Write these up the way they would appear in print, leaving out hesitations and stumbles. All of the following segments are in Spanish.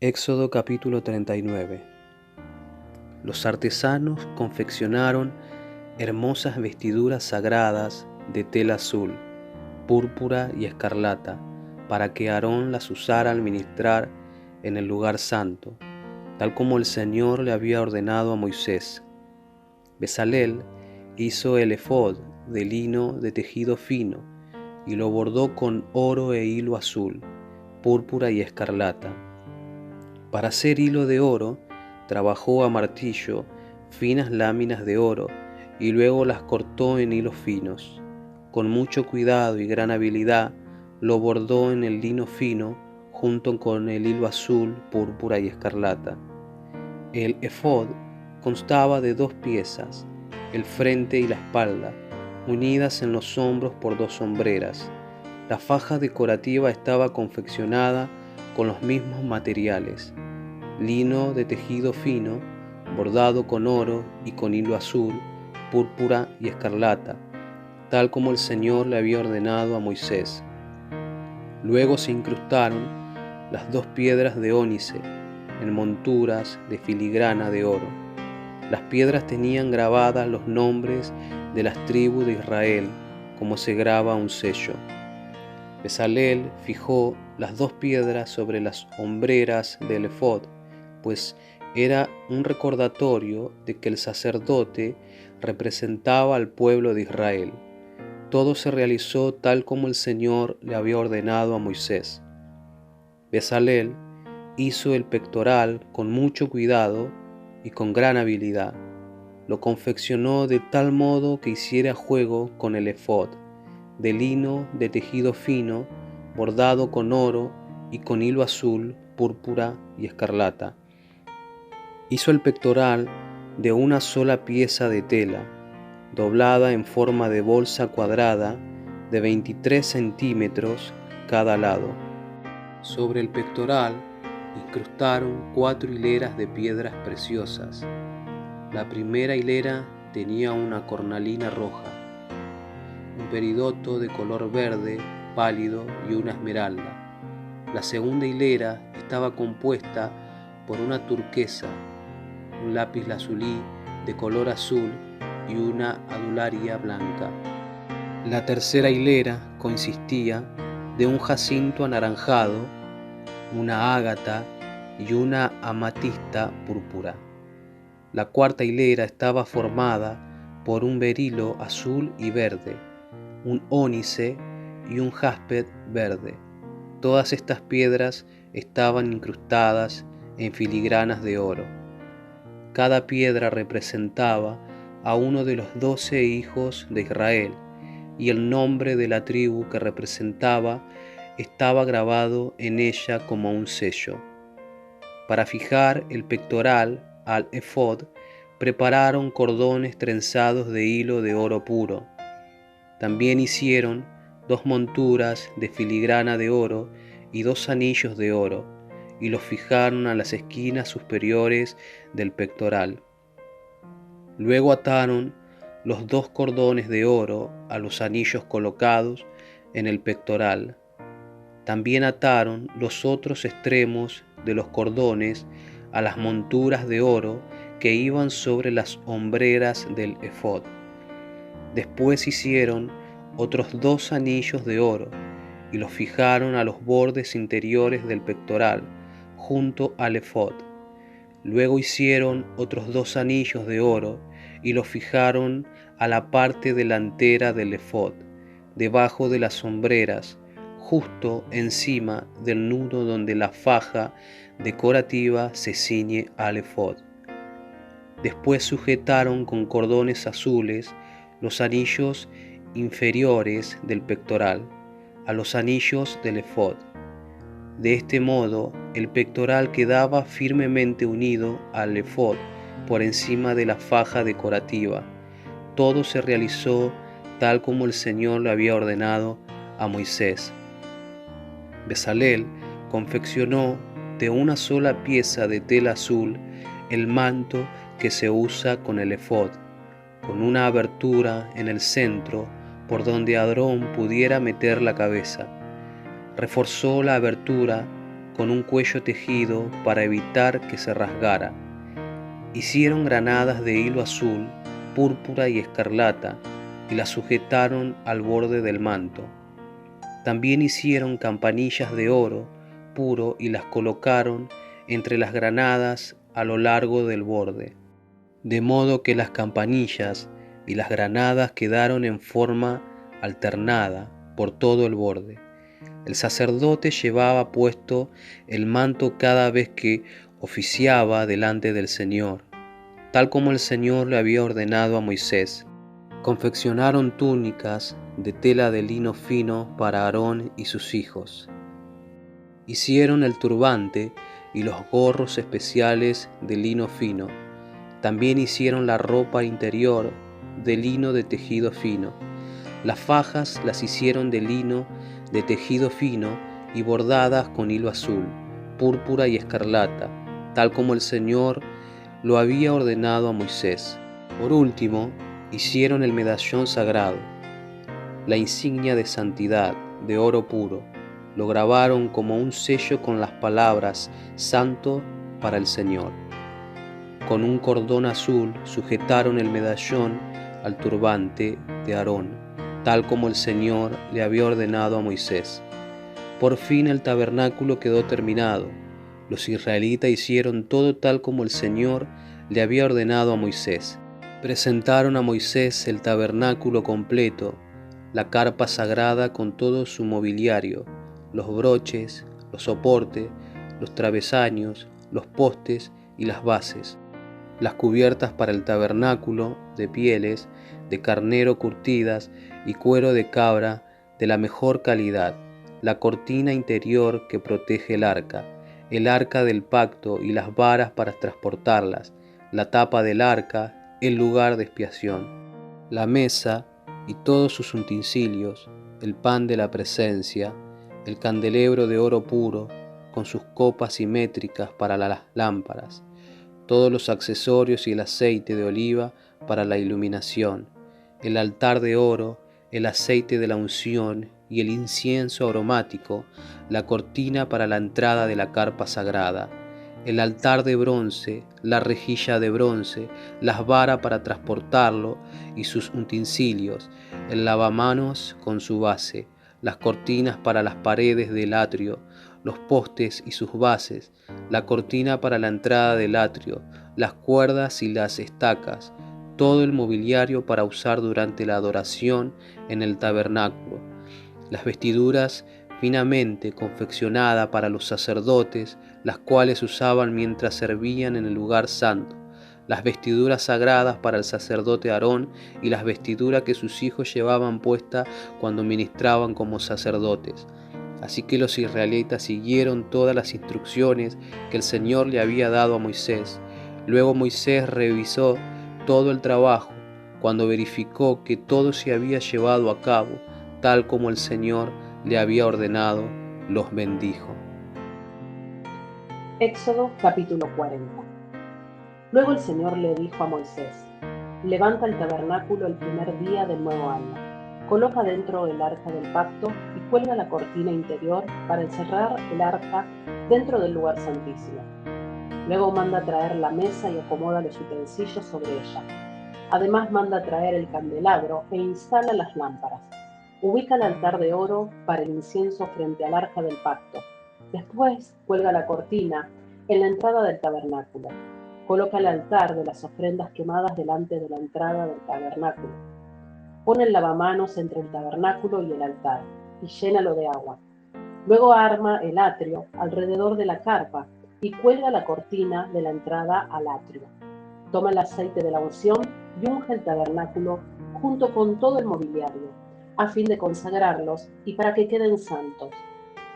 Éxodo capítulo 39. Los artesanos confeccionaron hermosas vestiduras sagradas de tela azul, púrpura y escarlata, para que Aarón las usara al ministrar en el lugar santo, tal como el Señor le había ordenado a Moisés. Bezalel hizo el efod de lino de tejido fino y lo bordó con oro e hilo azul, púrpura y escarlata. Para hacer hilo de oro, trabajó a martillo finas láminas de oro y luego las cortó en hilos finos. Con mucho cuidado y gran habilidad lo bordó en el lino fino junto con el hilo azul, púrpura y escarlata. El efod constaba de 2 piezas, el frente y la espalda, unidas en los hombros por 2 sombreras. La faja decorativa estaba confeccionada con los mismos materiales: lino de tejido fino, bordado con oro y con hilo azul, púrpura y escarlata, tal como el Señor le había ordenado a Moisés. Luego se incrustaron las 2 piedras de ónice en monturas de filigrana de oro. Las piedras tenían grabadas los nombres de las tribus de Israel, como se graba un sello. Bezalel fijó las 2 piedras sobre las hombreras del efod, pues era un recordatorio de que el sacerdote representaba al pueblo de Israel. Todo se realizó tal como el Señor le había ordenado a Moisés. Bezalel hizo el pectoral con mucho cuidado y con gran habilidad. Lo confeccionó de tal modo que hiciera juego con el efod, de lino de tejido fino, bordado con oro y con hilo azul, púrpura y escarlata. Hizo el pectoral de una sola pieza de tela, doblada en forma de bolsa cuadrada de 23 centímetros cada lado. Sobre el pectoral incrustaron 4 hileras de piedras preciosas. La primera hilera tenía una cornalina roja, un peridoto de color verde pálido y una esmeralda. La segunda hilera estaba compuesta por una turquesa, un lápiz lazulí de color azul y una adularia blanca. La tercera hilera consistía de un jacinto anaranjado, una ágata y una amatista púrpura. La cuarta hilera estaba formada por un berilo azul y verde, un ónice y un jaspe verde. Todas estas piedras estaban incrustadas en filigranas de oro. Cada piedra representaba a uno de los 12 hijos de Israel, y el nombre de la tribu que representaba estaba grabado en ella como un sello. Para fijar el pectoral al efod, prepararon cordones trenzados de hilo de oro puro. También hicieron 2 monturas de filigrana de oro y 2 anillos de oro, y los fijaron a las esquinas superiores del pectoral. Luego ataron los 2 cordones de oro a los anillos colocados en el pectoral. También ataron los otros extremos de los cordones a las monturas de oro que iban sobre las hombreras del efod. Después hicieron otros 2 anillos de oro y los fijaron a los bordes interiores del pectoral, junto al efod. Luego hicieron otros 2 anillos de oro y los fijaron a la parte delantera del efod, debajo de las hombreras, justo encima del nudo donde la faja decorativa se ciñe al efod. Después sujetaron con cordones azules los anillos inferiores del pectoral a los anillos del efod. De este modo, el pectoral quedaba firmemente unido al efod por encima de la faja decorativa. Todo se realizó tal como el Señor le había ordenado a Moisés. Bezalel confeccionó de una sola pieza de tela azul el manto que se usa con el efod, con una abertura en el centro por donde Aarón pudiera meter la cabeza. Reforzó la abertura con un cuello tejido para evitar que se rasgara. Hicieron granadas de hilo azul, púrpura y escarlata, y las sujetaron al borde del manto. También hicieron campanillas de oro puro y las colocaron entre las granadas a lo largo del borde, de modo que las campanillas y las granadas quedaron en forma alternada por todo el borde. El sacerdote llevaba puesto el manto cada vez que oficiaba delante del Señor, tal como el Señor le había ordenado a Moisés. Confeccionaron túnicas de tela de lino fino para Aarón y sus hijos. Hicieron el turbante y los gorros especiales de lino fino. También hicieron la ropa interior de lino de tejido fino. Las fajas las hicieron de lino de tejido fino y bordadas con hilo azul, púrpura y escarlata, tal como el Señor lo había ordenado a Moisés. Por último, hicieron el medallón sagrado, la insignia de santidad, de oro puro. Lo grabaron como un sello con las palabras «Santo para el Señor». Con un cordón azul sujetaron el medallón al turbante de Aarón, tal como el Señor le había ordenado a Moisés. Por fin el tabernáculo quedó terminado. Los israelitas hicieron todo tal como el Señor le había ordenado a Moisés. Presentaron a Moisés el tabernáculo completo, la carpa sagrada con todo su mobiliario, los broches, los soportes, los travesaños, los postes y las bases, las cubiertas para el tabernáculo de pieles de carnero curtidas y cuero de cabra de la mejor calidad, la cortina interior que protege el arca del pacto y las varas para transportarlas, la tapa del arca, el lugar de expiación, la mesa y todos sus utensilios, el pan de la presencia, el candelebro de oro puro con sus copas simétricas para las lámparas, todos los accesorios y el aceite de oliva para la iluminación, el altar de oro, el aceite de la unción y el incienso aromático, la cortina para la entrada de la carpa sagrada, el altar de bronce, la rejilla de bronce, las varas para transportarlo y sus utensilios, el lavamanos con su base, las cortinas para las paredes del atrio, los postes y sus bases, la cortina para la entrada del atrio, las cuerdas y las estacas, todo el mobiliario para usar durante la adoración en el tabernáculo, las vestiduras finamente confeccionadas para los sacerdotes, las cuales usaban mientras servían en el lugar santo, las vestiduras sagradas para el sacerdote Aarón y las vestiduras que sus hijos llevaban puestas cuando ministraban como sacerdotes. Así que los israelitas siguieron todas las instrucciones que el Señor le había dado a Moisés. Luego Moisés revisó todo el trabajo. Cuando verificó que todo se había llevado a cabo, tal como el Señor le había ordenado, los bendijo. Éxodo capítulo 40. Luego el Señor le dijo a Moisés: levanta el tabernáculo el primer día del nuevo año, coloca dentro el arca del pacto y cuelga la cortina interior para encerrar el arca dentro del lugar santísimo. Luego manda traer la mesa y acomoda los utensilios sobre ella. Además manda traer el candelabro e instala las lámparas. Ubica el altar de oro para el incienso frente al arca del pacto. Después cuelga la cortina en la entrada del tabernáculo. Coloca el altar de las ofrendas quemadas delante de la entrada del tabernáculo. Pone el lavamanos entre el tabernáculo y el altar y llénalo de agua. Luego arma el atrio alrededor de la carpa y cuelga la cortina de la entrada al atrio. Toma el aceite de la unción y unge el tabernáculo junto con todo el mobiliario, a fin de consagrarlos y para que queden santos.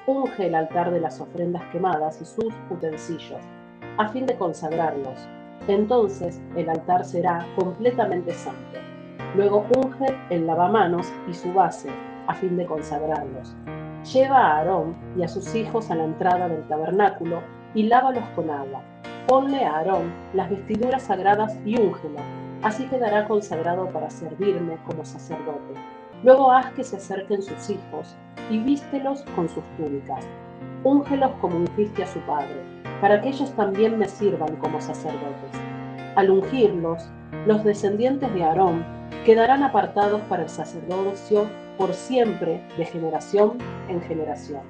Unge el altar de las ofrendas quemadas y sus utensilios, a fin de consagrarlos. Entonces el altar será completamente santo. Luego unge el lavamanos y su base, a fin de consagrarlos. Lleva a Aarón y a sus hijos a la entrada del tabernáculo y lávalos con agua. Ponle a Aarón las vestiduras sagradas y úngelo, así quedará consagrado para servirme como sacerdote. Luego haz que se acerquen sus hijos y vístelos con sus túnicas. Úngelos como ungiste a su padre, para que ellos también me sirvan como sacerdotes. Al ungirlos, los descendientes de Aarón quedarán apartados para el sacerdocio por siempre, de generación en generación.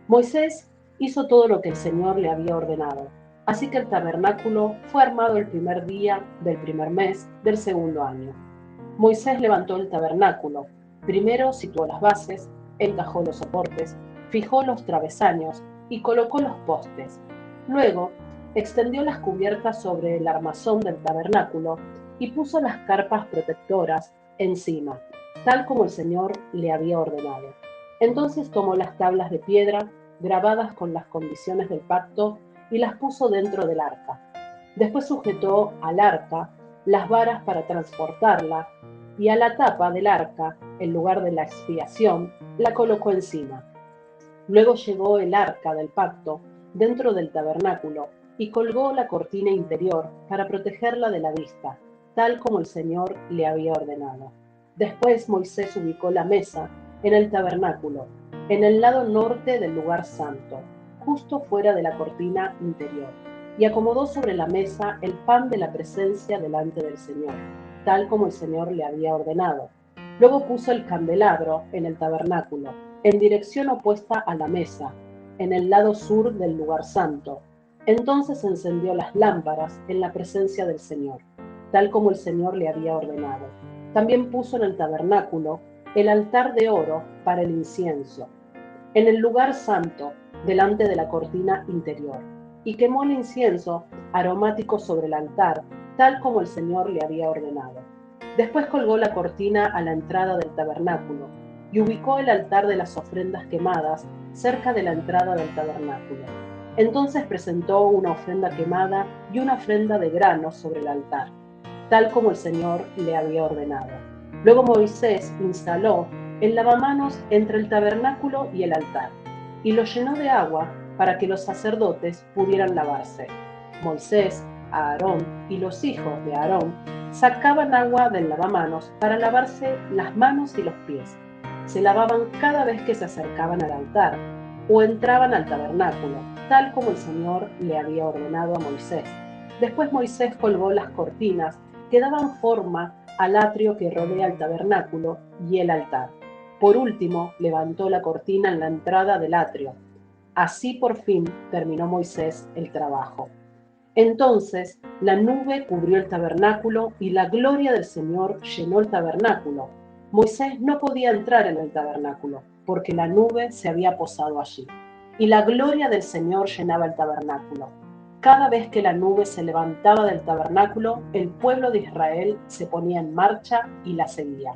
Moisés hizo todo lo que el Señor le había ordenado. Así que el tabernáculo fue armado el primer día del primer mes del segundo año. Moisés levantó el tabernáculo. Primero situó las bases, encajó los soportes, fijó los travesaños y colocó los postes. Luego, extendió las cubiertas sobre el armazón del tabernáculo y puso las carpas protectoras encima, tal como el Señor le había ordenado. Entonces tomó las tablas de piedra grabadas con las condiciones del pacto y las puso dentro del arca. Después sujetó al arca las varas para transportarla y a la tapa del arca, en lugar de la expiación, la colocó encima. Luego llevó el arca del pacto dentro del tabernáculo y colgó la cortina interior para protegerla de la vista, tal como el Señor le había ordenado. Después Moisés ubicó la mesa en el tabernáculo, en el lado norte del lugar santo, justo fuera de la cortina interior, y acomodó sobre la mesa el pan de la presencia delante del Señor, tal como el Señor le había ordenado. Luego puso el candelabro en el tabernáculo, en dirección opuesta a la mesa, en el lado sur del lugar santo. Entonces encendió las lámparas en la presencia del Señor, tal como el Señor le había ordenado. También puso en el tabernáculo el altar de oro para el incienso, en el lugar santo, delante de la cortina interior, y quemó el incienso aromático sobre el altar, tal como el Señor le había ordenado. Después colgó la cortina a la entrada del tabernáculo y ubicó el altar de las ofrendas quemadas cerca de la entrada del tabernáculo. Entonces presentó una ofrenda quemada y una ofrenda de granos sobre el altar, tal como el Señor le había ordenado. Luego Moisés instaló el lavamanos entre el tabernáculo y el altar, y lo llenó de agua para que los sacerdotes pudieran lavarse. Moisés, Aarón y los hijos de Aarón sacaban agua del lavamanos para lavarse las manos y los pies. Se lavaban cada vez que se acercaban al altar o entraban al tabernáculo, tal como el Señor le había ordenado a Moisés. Después Moisés colgó las cortinas que daban forma al atrio que rodea el tabernáculo y el altar. Por último, levantó la cortina en la entrada del atrio. Así por fin terminó Moisés el trabajo. Entonces la nube cubrió el tabernáculo y la gloria del Señor llenó el tabernáculo. Moisés no podía entrar en el tabernáculo porque la nube se había posado allí, y la gloria del Señor llenaba el tabernáculo. Cada vez que la nube se levantaba del tabernáculo, el pueblo de Israel se ponía en marcha y la seguía.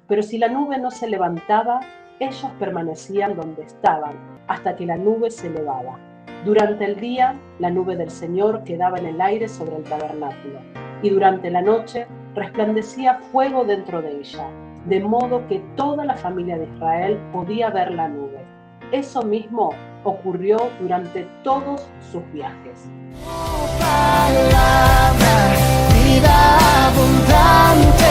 Pero si la nube no se levantaba, ellos permanecían donde estaban hasta que la nube se elevaba. Durante el día, la nube del Señor quedaba en el aire sobre el tabernáculo, y durante la noche resplandecía fuego dentro de ella, de modo que toda la familia de Israel podía ver la nube. Eso mismo ocurrió durante todos sus viajes. Palabra, vida abundante.